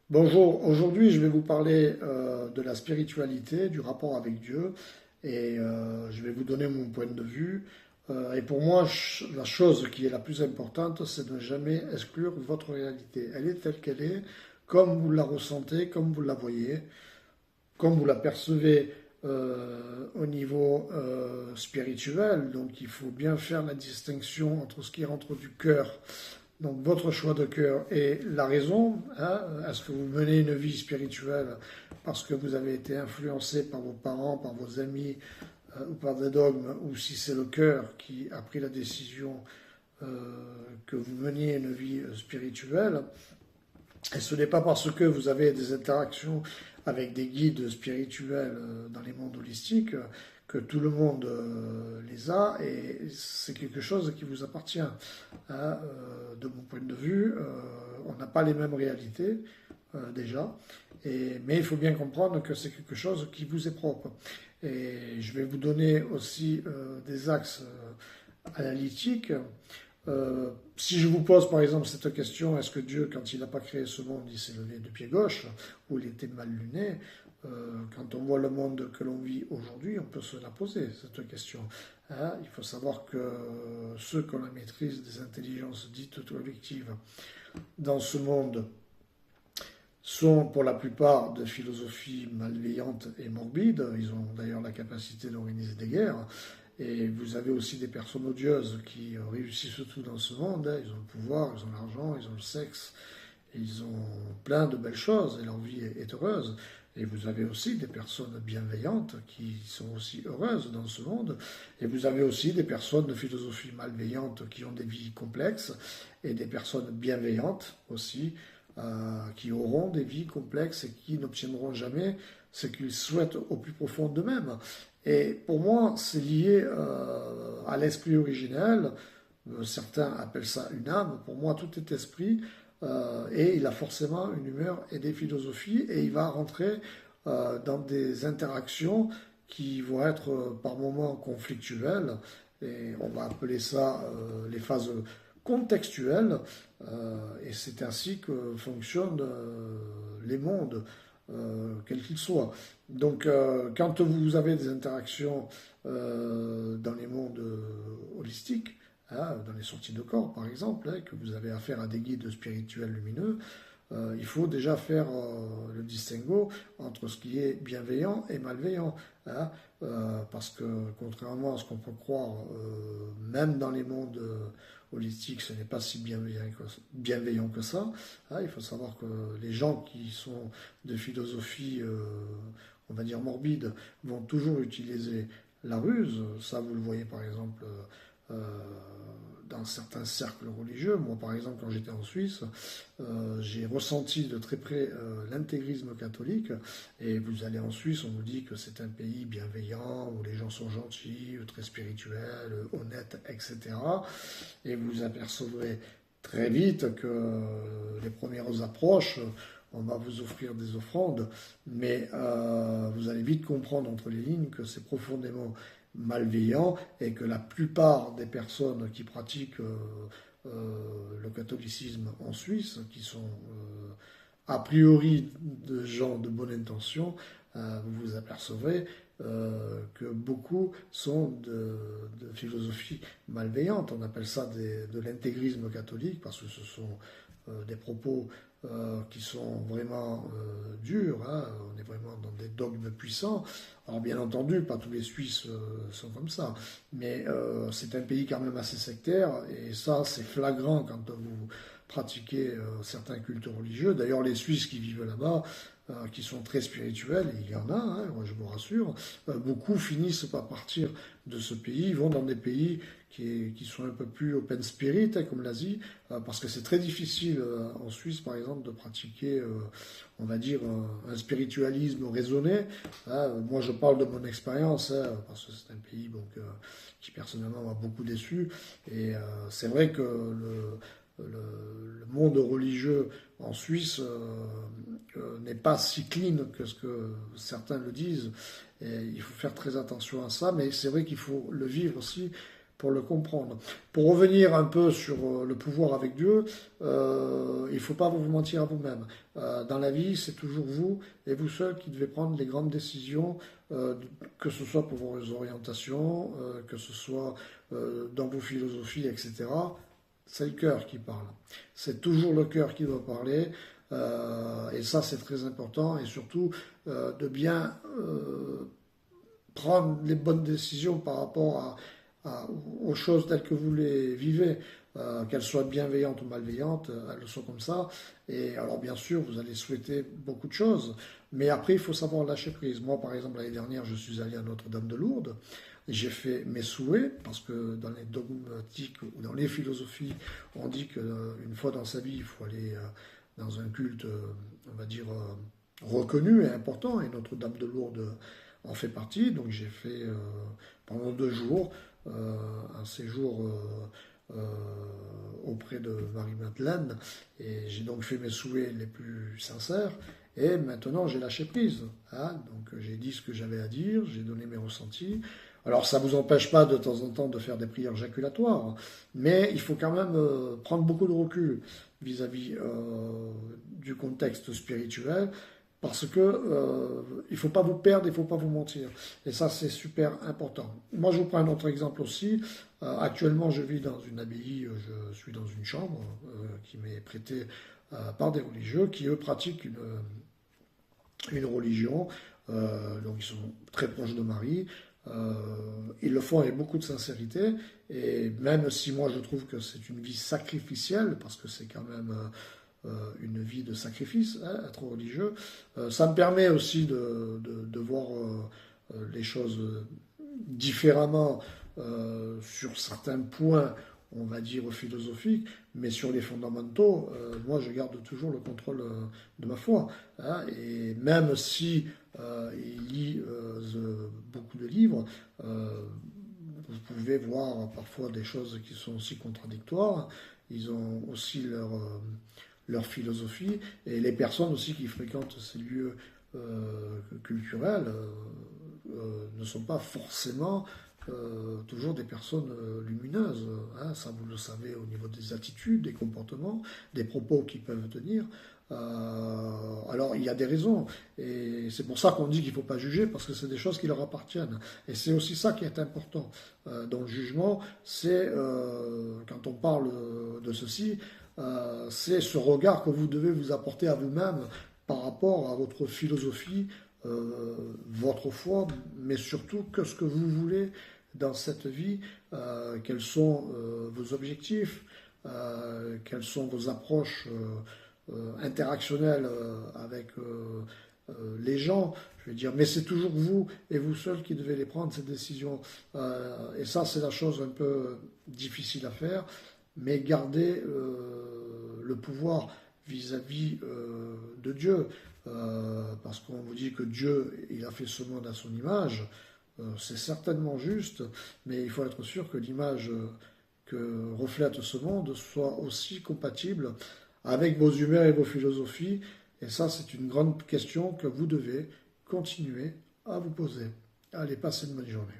Bonjour, aujourd'hui je vais vous parler de la spiritualité, du rapport avec Dieu et je vais vous donner mon point de vue. Et pour moi, la chose qui est la plus importante, c'est de ne jamais exclure votre réalité. Elle est telle qu'elle est, comme vous la ressentez, comme vous la voyez, comme vous la percevez au niveau spirituel. Donc il faut bien faire la distinction entre ce qui rentre du cœur, donc votre choix de cœur et la raison. Hein, est-ce que vous menez une vie spirituelle parce que vous avez été influencé par vos parents, par vos amis ou par des dogmes, ou si c'est le cœur qui a pris la décision que vous meniez une vie spirituelle. Et ce n'est pas parce que vous avez des interactions avec des guides spirituels dans les mondes holistiques que tout le monde les a, et c'est quelque chose qui vous appartient. Hein. De mon point de vue, on n'a pas les mêmes réalités déjà, mais il faut bien comprendre que c'est quelque chose qui vous est propre. Et je vais vous donner aussi des axes analytiques. Si je vous pose par exemple cette question, est-ce que Dieu, quand il n'a pas créé ce monde, il s'est levé de pied gauche, ou il était mal luné? Quand on voit le monde que l'on vit aujourd'hui, on peut se la poser, cette question. Hein, il faut savoir que ceux qui ont la maîtrise des intelligences dites collectives dans ce monde sont pour la plupart de philosophie malveillante et morbide. Ils ont d'ailleurs la capacité d'organiser des guerres. Et vous avez aussi des personnes odieuses qui réussissent tout dans ce monde. Hein. Ils ont le pouvoir, ils ont l'argent, ils ont le sexe, ils ont plein de belles choses et leur vie est heureuse. Et vous avez aussi des personnes bienveillantes qui sont aussi heureuses dans ce monde. Et vous avez aussi des personnes de philosophie malveillante qui ont des vies complexes et des personnes bienveillantes aussi qui auront des vies complexes et qui n'obtiendront jamais ce qu'ils souhaitent au plus profond d'eux-mêmes. Et pour moi, c'est lié à l'esprit originel. Certains appellent ça une âme. Pour moi, tout est esprit. Et il a forcément une humeur et des philosophies. Et il va rentrer dans des interactions qui vont être par moments conflictuelles. Et on va appeler ça les phases contextuelles. Et c'est ainsi que fonctionnent les mondes, quels qu'ils soient. Donc, quand vous avez des interactions dans les mondes holistiques, hein, dans les sorties de corps par exemple, hein, que vous avez affaire à des guides spirituels lumineux, il faut déjà faire le distinguo entre ce qui est bienveillant et malveillant. Hein, parce que contrairement à ce qu'on peut croire, même dans les mondes holistiques, ce n'est pas si bienveillant que ça. Hein, il faut savoir que les gens qui sont de philosophie, on va dire morbide, vont toujours utiliser la ruse. Ça, vous le voyez par exemple euh, dans certains cercles religieux. Moi, par exemple, quand j'étais en Suisse, j'ai ressenti de très près l'intégrisme catholique. Et vous allez en Suisse, on nous dit que c'est un pays bienveillant, où les gens sont gentils, très spirituels, honnêtes, etc. Et vous apercevrez très vite que les premières approches, on va vous offrir des offrandes, mais vous allez vite comprendre entre les lignes que c'est profondément malveillant et que la plupart des personnes qui pratiquent le catholicisme en Suisse, qui sont a priori de gens de bonne intention, vous vous apercevrez que beaucoup sont de philosophie malveillante. On appelle ça de l'intégrisme catholique parce que ce sont des propos qui sont vraiment durs. Hein. On est vraiment dans des dogmes puissants. Alors bien entendu, pas tous les Suisses sont comme ça, mais c'est un pays quand même assez sectaire, et ça c'est flagrant quand vous pratiquez certains cultes religieux. D'ailleurs, les Suisses qui vivent là-bas, qui sont très spirituels, et il y en a, hein, moi je vous rassure, beaucoup finissent par partir de ce pays, vont dans des pays qui sont un peu plus open spirit, hein, comme l'Asie, parce que c'est très difficile en Suisse, par exemple, de pratiquer, on va dire, un spiritualisme raisonné. Hein. Moi, je parle de mon expérience, hein, parce que c'est un pays donc, qui personnellement m'a beaucoup déçu. Et c'est vrai que le monde religieux en Suisse n'est pas si clean que ce que certains le disent. Et il faut faire très attention à ça, mais c'est vrai qu'il faut le vivre aussi pour le comprendre. Pour revenir un peu sur le pouvoir avec Dieu, il ne faut pas vous mentir à vous-même. Dans la vie, c'est toujours vous et vous seul qui devez prendre les grandes décisions, que ce soit pour vos orientations, que ce soit dans vos philosophies, etc. C'est le cœur qui parle. C'est toujours le cœur qui doit parler. Et ça, c'est très important. Et surtout, de bien prendre les bonnes décisions par rapport aux choses telles que vous les vivez, qu'elles soient bienveillantes ou malveillantes, elles le sont comme ça. Et alors bien sûr, vous allez souhaiter beaucoup de choses, mais après, il faut savoir lâcher prise. Moi, par exemple, l'année dernière, je suis allé à Notre-Dame de Lourdes, et j'ai fait mes souhaits, parce que dans les dogmatiques ou dans les philosophies, on dit qu'une fois dans sa vie, il faut aller dans un culte, on va dire, reconnu et important, et Notre-Dame de Lourdes en fait partie. Donc j'ai fait pendant 2 jours un séjour auprès de Marie-Madeleine, et j'ai donc fait mes souhaits les plus sincères, et maintenant j'ai lâché prise. Hein. Donc j'ai dit ce que j'avais à dire, j'ai donné mes ressentis. Alors ça ne vous empêche pas de temps en temps de faire des prières jaculatoires, mais il faut quand même prendre beaucoup de recul vis-à-vis du contexte spirituel, parce que il ne faut pas vous perdre, il ne faut pas vous mentir. Et ça, c'est super important. Moi, je vous prends un autre exemple aussi. Actuellement, je vis dans une abbaye, je suis dans une chambre qui m'est prêtée par des religieux qui, eux, pratiquent une religion. Donc, ils sont très proches de Marie. Ils le font avec beaucoup de sincérité. Et même si moi, je trouve que c'est une vie sacrificielle, parce que c'est quand même une vie de sacrifice, hein, être religieux. Ça me permet aussi de voir les choses différemment sur certains points, on va dire philosophiques, mais sur les fondamentaux, moi je garde toujours le contrôle de ma foi. Hein, et même si il lit beaucoup de livres, vous pouvez voir parfois des choses qui sont aussi contradictoires. Ils ont aussi leur philosophie, et les personnes aussi qui fréquentent ces lieux culturels ne sont pas forcément toujours des personnes lumineuses. Hein, ça, vous le savez au niveau des attitudes, des comportements, des propos qu'ils peuvent tenir. Alors, il y a des raisons, et c'est pour ça qu'on dit qu'il ne faut pas juger, parce que c'est des choses qui leur appartiennent. Et c'est aussi ça qui est important dans le jugement, c'est, quand on parle de ceci, c'est ce regard que vous devez vous apporter à vous-même par rapport à votre philosophie, votre foi, mais surtout que ce que vous voulez dans cette vie, quels sont vos objectifs, quelles sont vos approches interactionnelles avec les gens, je veux dire, mais c'est toujours vous et vous seul qui devez les prendre, ces décisions. Et ça, c'est la chose un peu difficile à faire, mais garder le pouvoir vis-à-vis de Dieu, parce qu'on vous dit que Dieu, il a fait ce monde à son image, c'est certainement juste, mais il faut être sûr que l'image que reflète ce monde soit aussi compatible avec vos humeurs et vos philosophies, et ça, c'est une grande question que vous devez continuer à vous poser. Allez, passez une bonne journée.